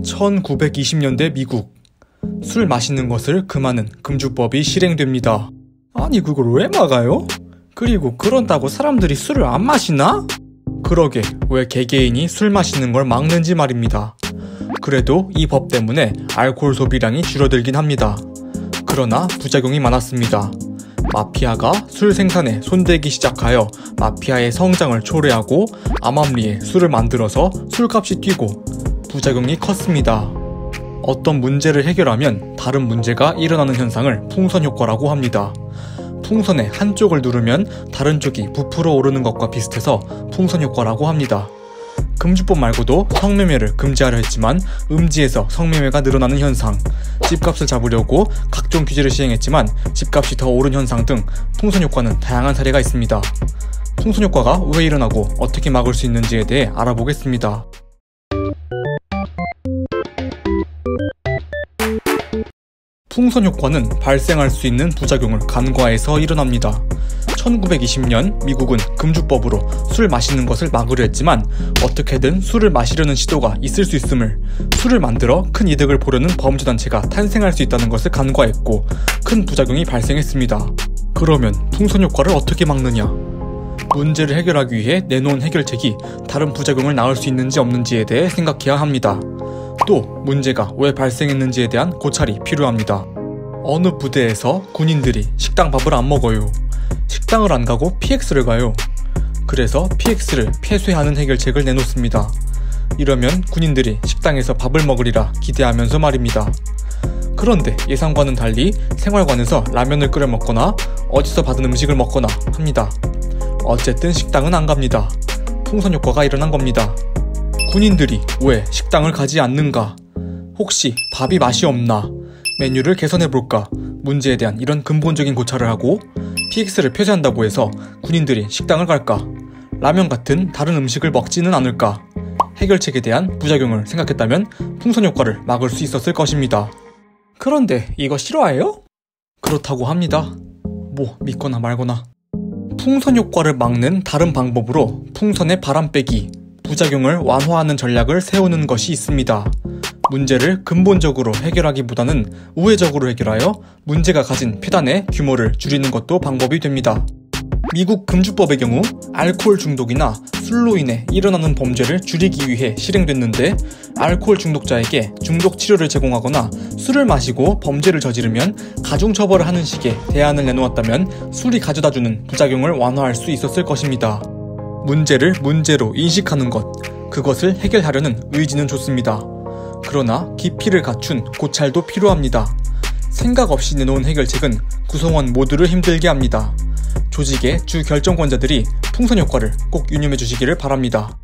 1920년대 미국. 술 마시는 것을 금하는 금주법이 실행됩니다. 아니 그걸 왜 막아요? 그리고 그런다고 사람들이 술을 안 마시나? 그러게 왜 개개인이 술 마시는 걸 막는지 말입니다. 그래도 이 법 때문에 알코올 소비량이 줄어들긴 합니다. 그러나 부작용이 많았습니다. 마피아가 술 생산에 손대기 시작하여 마피아의 성장을 초래하고 암암리에 술을 만들어서 술값이 뛰고 부작용이 컸습니다. 어떤 문제를 해결하면 다른 문제가 일어나는 현상을 풍선 효과라고 합니다. 풍선의 한쪽을 누르면 다른 쪽이 부풀어 오르는 것과 비슷해서 풍선 효과라고 합니다. 금주법 말고도 성매매를 금지하려 했지만 음지에서 성매매가 늘어나는 현상, 집값을 잡으려고 각종 규제를 시행했지만 집값이 더 오른 현상 등 풍선 효과는 다양한 사례가 있습니다. 풍선 효과가 왜 일어나고 어떻게 막을 수 있는지에 대해 알아보겠습니다. 풍선 효과는 발생할 수 있는 부작용을 간과해서 일어납니다. 1920년 미국은 금주법으로 술 마시는 것을 막으려 했지만 어떻게든 술을 마시려는 시도가 있을 수 있음을, 술을 만들어 큰 이득을 보려는 범죄단체가 탄생할 수 있다는 것을 간과했고 큰 부작용이 발생했습니다. 그러면 풍선 효과를 어떻게 막느냐? 문제를 해결하기 위해 내놓은 해결책이 다른 부작용을 낳을 수 있는지 없는지에 대해 생각해야 합니다. 또 문제가 왜 발생했는지에 대한 고찰이 필요합니다. 어느 부대에서 군인들이 식당 밥을 안 먹어요. 식당을 안 가고 PX를 가요. 그래서 PX를 폐쇄하는 해결책을 내놓습니다. 이러면 군인들이 식당에서 밥을 먹으리라 기대하면서 말입니다. 그런데 예상과는 달리 생활관에서 라면을 끓여 먹거나 어디서 받은 음식을 먹거나 합니다. 어쨌든 식당은 안 갑니다. 풍선 효과가 일어난 겁니다. 군인들이 왜 식당을 가지 않는가? 혹시 밥이 맛이 없나? 메뉴를 개선해볼까? 문제에 대한 이런 근본적인 고찰을 하고 PX를 폐쇄한다고 해서 군인들이 식당을 갈까? 라면 같은 다른 음식을 먹지는 않을까? 해결책에 대한 부작용을 생각했다면 풍선 효과를 막을 수 있었을 것입니다. 그런데 이거 실화예요? 그렇다고 합니다. 뭐 믿거나 말거나. 풍선 효과를 막는 다른 방법으로 풍선의 바람 빼기, 부작용을 완화하는 전략을 세우는 것이 있습니다. 문제를 근본적으로 해결하기보다는 우회적으로 해결하여 문제가 가진 폐단의 규모를 줄이는 것도 방법이 됩니다. 미국 금주법의 경우 알코올 중독이나 술로 인해 일어나는 범죄를 줄이기 위해 실행됐는데, 알코올 중독자에게 중독 치료를 제공하거나 술을 마시고 범죄를 저지르면 가중처벌을 하는 식의 대안을 내놓았다면 술이 가져다주는 부작용을 완화할 수 있었을 것입니다. 문제를 문제로 인식하는 것, 그것을 해결하려는 의지는 좋습니다. 그러나 깊이를 갖춘 고찰도 필요합니다. 생각 없이 내놓은 해결책은 구성원 모두를 힘들게 합니다. 조직의 주 결정권자들이 풍선 효과를 꼭 유념해 주시기를 바랍니다.